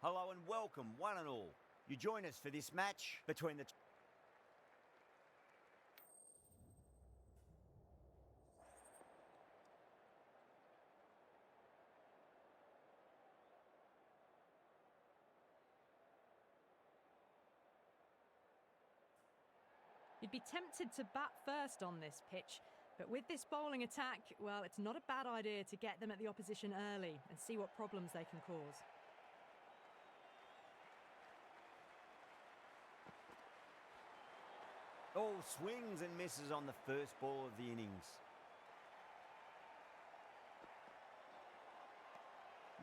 Hello and welcome, one and all. You join us for this match between the... You'd be tempted to bat first on this pitch, but with this bowling attack, well, it's not a bad idea to get them at the opposition early and see what problems they can cause. Oh, swings and misses on the first ball of the innings.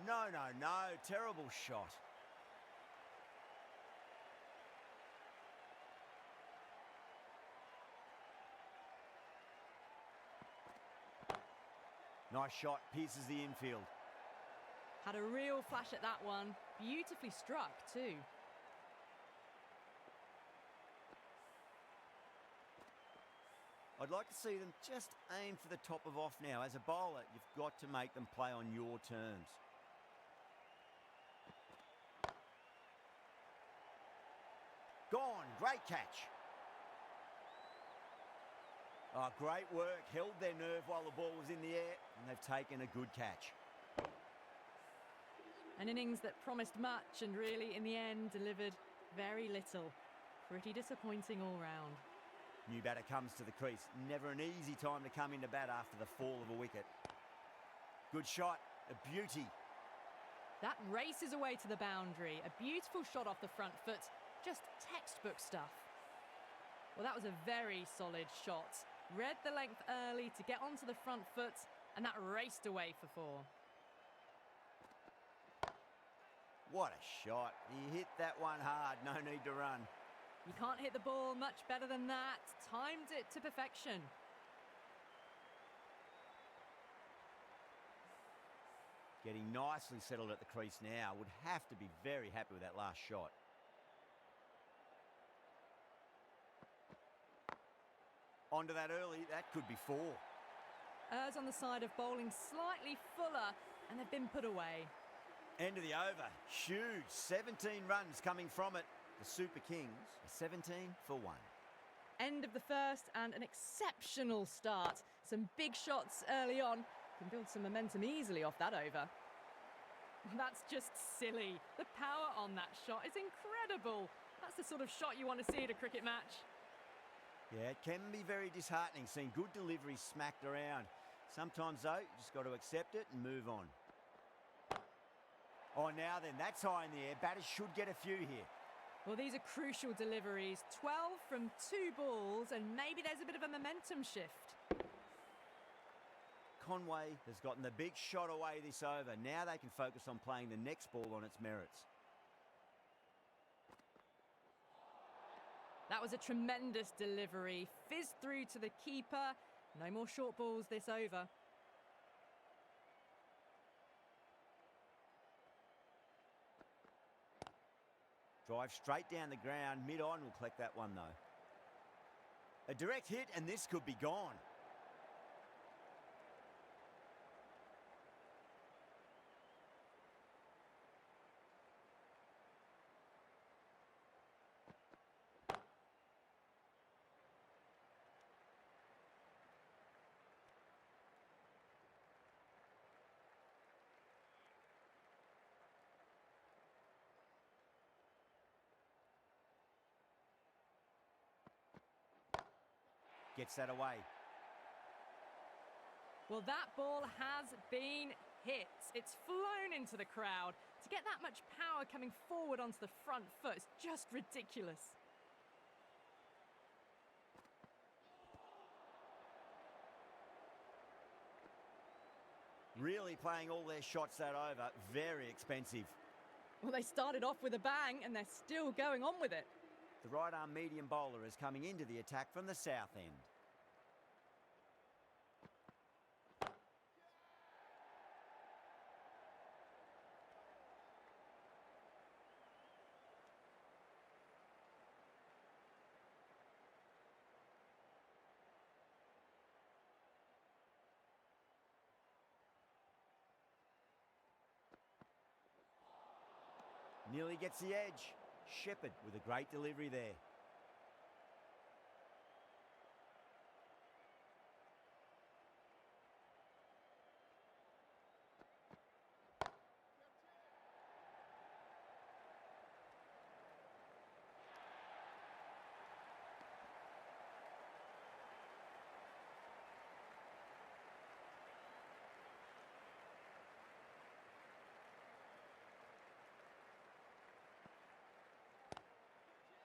No, terrible shot. Nice shot, pierces the infield. Had a real flash at that one. Beautifully struck too. I'd like to see them just aim for the top of off now. As a bowler, you've got to make them play on your terms. Gone, great catch. Oh, great work, held their nerve while the ball was in the air, and they've taken a good catch. An innings that promised much and really, in the end, delivered very little. Pretty disappointing all round. New batter comes to the crease. Never an easy time to come into bat after the fall of a wicket. Good shot, a beauty. That races away to the boundary. A beautiful shot off the front foot. Just textbook stuff. Well, that was a very solid shot. Read the length early to get onto the front foot, and that raced away for 4. What a shot. He hit that one hard, no need to run. You can't hit the ball much better than that. Timed it to perfection. Getting nicely settled at the crease now. Would have to be very happy with that last shot. Onto that early, that could be 4. Errs on the side of bowling slightly fuller, and they've been put away. End of the over. Huge. 17 runs coming from it. The Super Kings are 17 for 1. End of the first and an exceptional start. Some big shots early on. Can build some momentum easily off that over. That's just silly. The power on that shot is incredible. That's the sort of shot you want to see at a cricket match. Yeah, it can be very disheartening seeing good deliveries smacked around. Sometimes, though, you just got to accept it and move on. Oh, now then, that's high in the air. Batters should get a few here. Well, these are crucial deliveries. 12 from 2 balls, and maybe there's a bit of a momentum shift. Conway has gotten the big shot away this over. Now they can focus on playing the next ball on its merits. That was a tremendous delivery. Fizzed through to the keeper. No more short balls this over. Drive straight down the ground. Mid-on will collect that one, though. A direct hit, and this could be gone. Gets that away. Well, that ball has been hit. It's flown into the crowd. To get that much power coming forward onto the front foot is just ridiculous. Really playing all their shots that over. Very expensive. Well, they started off with a bang, and they're still going on with it. The right-arm medium bowler is coming into the attack from the south end. Nearly gets the edge. Shepherd with a great delivery there.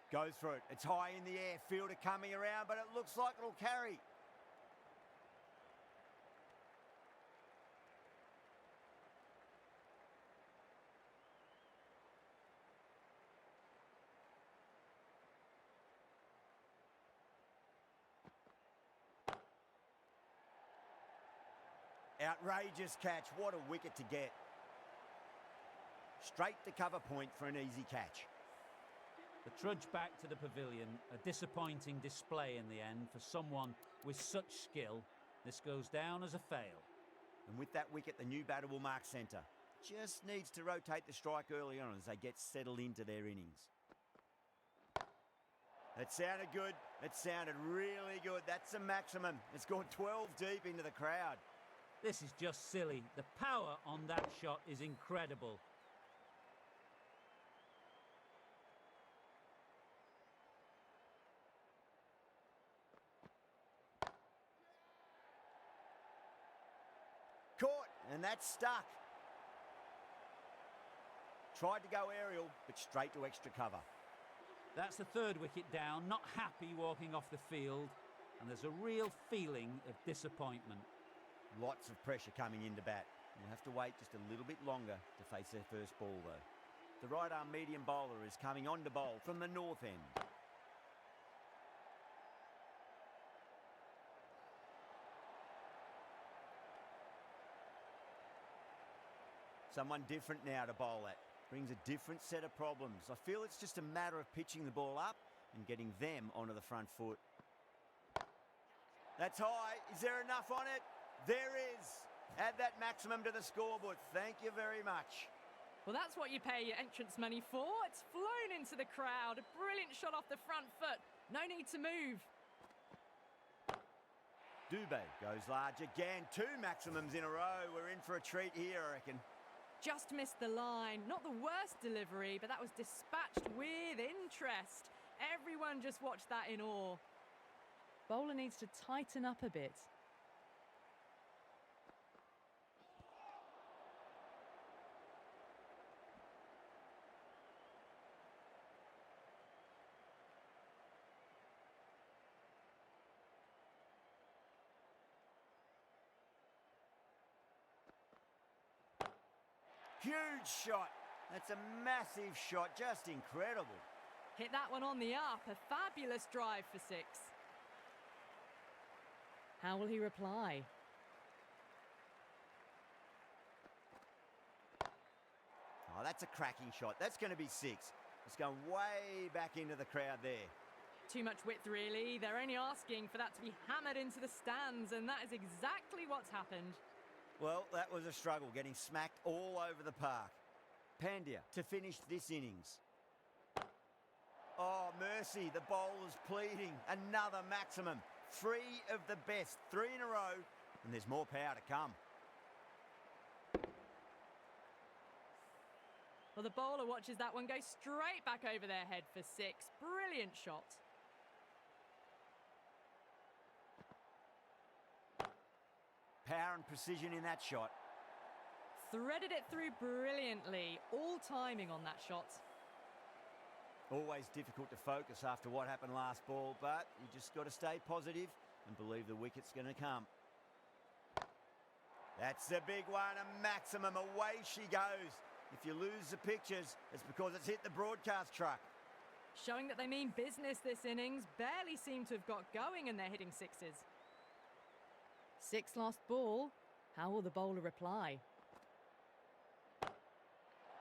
Goes for it. It's high in the air. Fielder coming around, but it looks like it'll carry. Outrageous catch. What a wicket to get. Straight to cover point for an easy catch. The trudge back to the pavilion, a disappointing display in the end for someone with such skill. This goes down as a fail. And with that wicket, the new batter will mark centre. Just needs to rotate the strike early on as they get settled into their innings. That sounded good. It sounded really good. That's a maximum. It's gone 12 deep into the crowd. This is just silly. The power on that shot is incredible. Caught, and that's stuck. Tried to go aerial, but straight to extra cover. That's the third wicket down, not happy walking off the field, and there's a real feeling of disappointment. Lots of pressure coming into bat. You'll have to wait just a little bit longer to face their first ball, though. The right-arm medium bowler is coming on to bowl from the north end. Someone different now to bowl at. Brings a different set of problems. I feel it's just a matter of pitching the ball up and getting them onto the front foot. That's high. Is there enough on it? There is. Add that maximum to the scoreboard. Thank you very much. Well, that's what you pay your entrance money for. It's flown into the crowd. A brilliant shot off the front foot. No need to move. Dubé goes large again. 2 maximums in a row. We're in for a treat here, I reckon. Just missed the line. Not the worst delivery, but that was dispatched with interest. Everyone just watched that in awe. Bowler needs to tighten up a bit. Huge shot. That's a massive shot. Just incredible. Hit that one on the up. A fabulous drive for 6. How will he reply? Oh, that's a cracking shot. That's going to be 6. It's going way back into the crowd there. Too much width, really. They're only asking for that to be hammered into the stands, and that is exactly what's happened. Well, that was a struggle, getting smacked all over the park. Pandya to finish this innings. Oh, mercy, the bowler's pleading. Another maximum. 3 of the best. 3 in a row, and there's more power to come. Well, the bowler watches that one go straight back over their head for 6. Brilliant shot. Power and precision in that shot. Threaded it through brilliantly. All timing on that shot. Always difficult to focus after what happened last ball, but you just got to stay positive and believe the wicket's going to come. That's a big one, a maximum. Away she goes. If you lose the pictures, it's because it's hit the broadcast truck. Showing that they mean business this innings. Barely seem to have got going and they're hitting 6s. 6 lost ball. How will the bowler reply?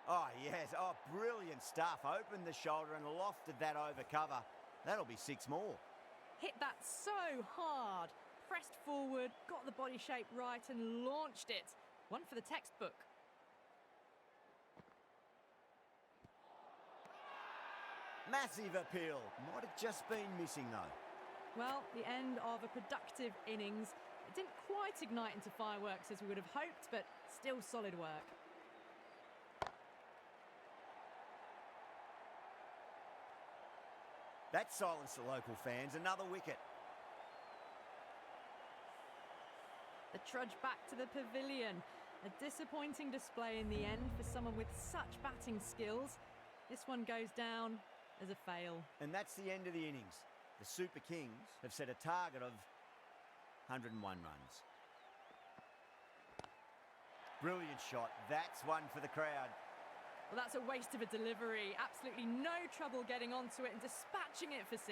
Oh, yes. Oh, brilliant stuff. Opened the shoulder and lofted that over cover. That'll be 6 more. Hit that so hard. Pressed forward, got the body shape right and launched it. One for the textbook. Massive appeal. Might have just been missing though. Well, the end of a productive innings. It didn't quite ignite into fireworks as we would have hoped, but still solid work. That silenced the local fans. Another wicket. The trudge back to the pavilion. A disappointing display in the end for someone with such batting skills. This one goes down as a fail. And that's the end of the innings. The Super Kings have set a target of 101 runs. Brilliant shot. That's one for the crowd. Well, that's a waste of a delivery. Absolutely no trouble getting onto it and dispatching it for 6.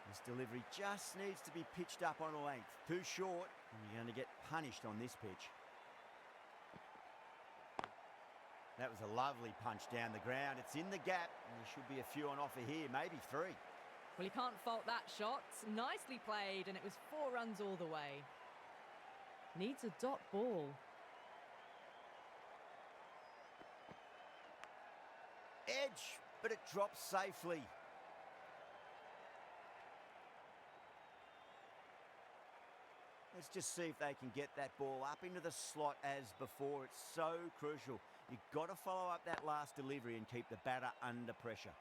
This delivery just needs to be pitched up on a length. Too short, and you're going to get punished on this pitch. That was a lovely punch down the ground. It's in the gap, and there should be a few on offer here, maybe 3. Well, you can't fault that shot. Nicely played, and it was 4 runs all the way. Needs a dot ball. Edge, but it drops safely. Let's just see if they can get that ball up into the slot as before. It's so crucial. You've got to follow up that last delivery and keep the batter under pressure.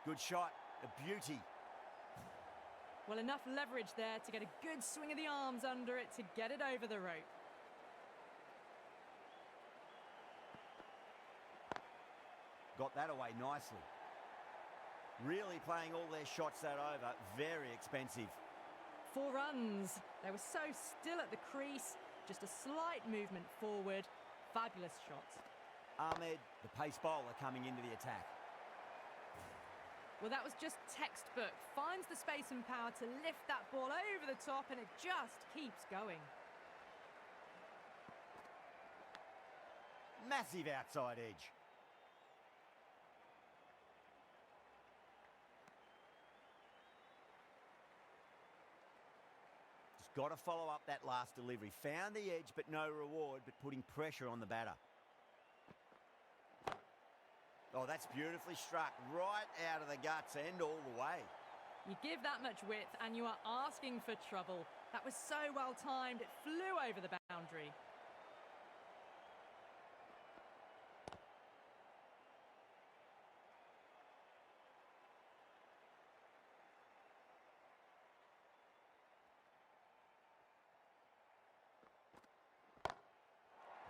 Good shot, a beauty. Well, enough leverage there to get a good swing of the arms under it to get it over the rope. Got that away nicely. Really playing all their shots that over. Very expensive. 4 runs. They were so still at the crease. Just a slight movement forward. Fabulous shot. Ahmed, the pace bowler, coming into the attack. Well, that was just textbook. Finds the space and power to lift that ball over the top, and it just keeps going. Massive outside edge. Just got to follow up that last delivery. Found the edge, but no reward, but putting pressure on the batter. Oh, that's beautifully struck. Right out of the guts and all the way. You give that much width and you are asking for trouble. That was so well timed, it flew over the boundary.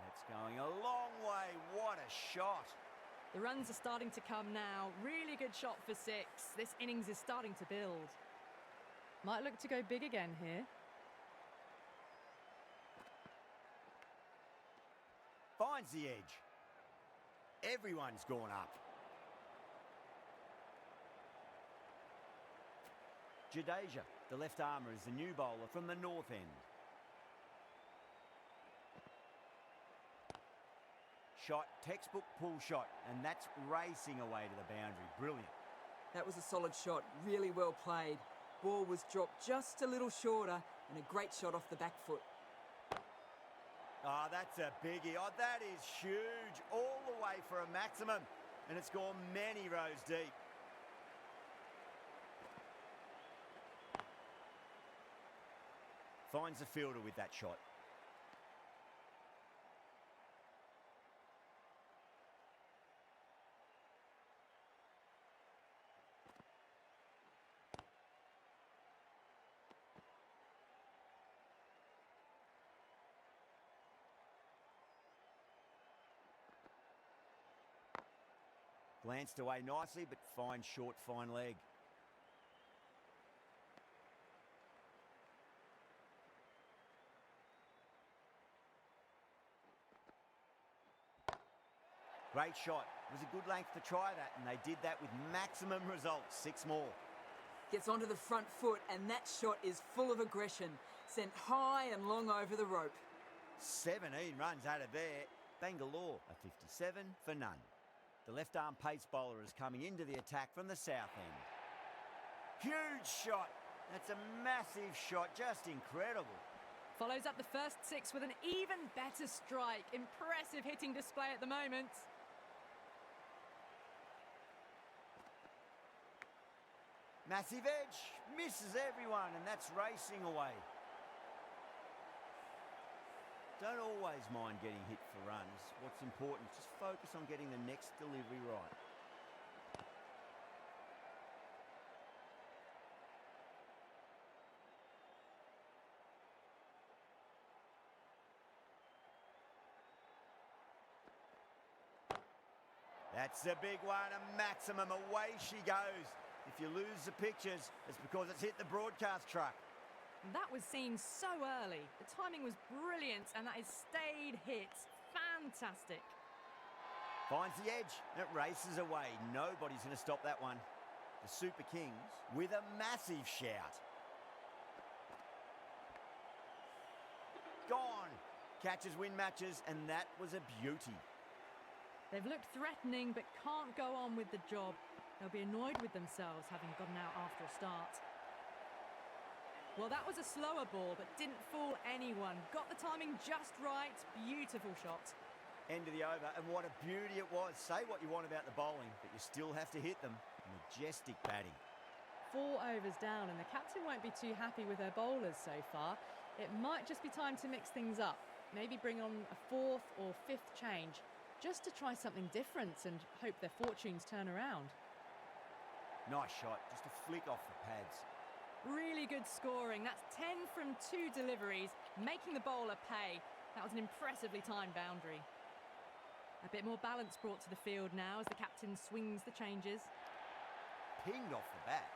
That's going a long way. What a shot. The runs are starting to come now. Really good shot for 6. This innings is starting to build. Might look to go big again here. Finds the edge. Everyone's gone up. Jadeja, the left armour, is the new bowler from the north end. Shot, textbook pull shot, and that's racing away to the boundary. Brilliant. That was a solid shot, really well played. Ball was dropped just a little shorter and a great shot off the back foot. Oh, that's a biggie. Oh, that is huge. All the way for a maximum, and it's gone many rows deep. Finds the fielder with that shot. Glanced away nicely, but fine short, fine leg. Great shot. It was a good length to try that, and they did that with maximum results. 6 more. Gets onto the front foot, and that shot is full of aggression. Sent high and long over the rope. 17 runs out of there. Bangalore, a 57 for none. The left-arm pace bowler is coming into the attack from the south end. Huge shot. That's a massive shot, just incredible. Follows up the first 6 with an even better strike. Impressive hitting display at the moment. Massive edge, misses everyone, and that's racing away. Don't always mind getting hit for runs. What's important is just focus on getting the next delivery right. That's a big one, a maximum. Away she goes. If you lose the pictures, it's because it's hit the broadcast truck. That was seen so early. The timing was brilliant, and that is stayed hits. Fantastic. Finds the edge, and it races away. Nobody's going to stop that one. The Super Kings with a massive shout. Gone. Catches win matches, and that was a beauty. They've looked threatening but can't go on with the job. They'll be annoyed with themselves having gotten out after a start. Well, that was a slower ball but didn't fool anyone. Got the timing just right. Beautiful shot. End of the over, and what a beauty it was. Say what you want about the bowling, but you still have to hit them. Majestic batting. 4 overs down, and the captain won't be too happy with her bowlers so far. It might just be time to mix things up. Maybe bring on a 4th or 5th change, just to try something different and hope their fortunes turn around. Nice shot, just a flick off the pads. Really good scoring. That's 10 from 2 deliveries, making the bowler pay. That was an impressively timed boundary. A bit more balance brought to the field now as the captain swings the changes. Pinged off the bat.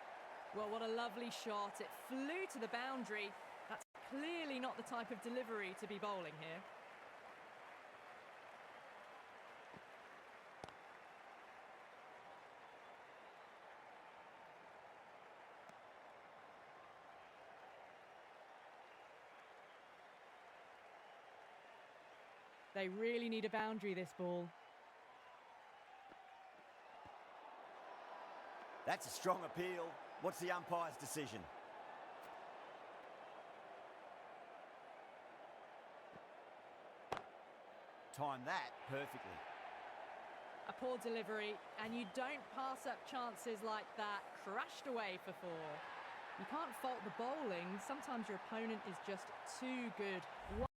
Well, what a lovely shot. It flew to the boundary. That's clearly not the type of delivery to be bowling here. They really need a boundary, this ball. That's a strong appeal. What's the umpire's decision? Time that perfectly. A poor delivery, and you don't pass up chances like that. Crashed away for 4. You can't fault the bowling. Sometimes your opponent is just too good.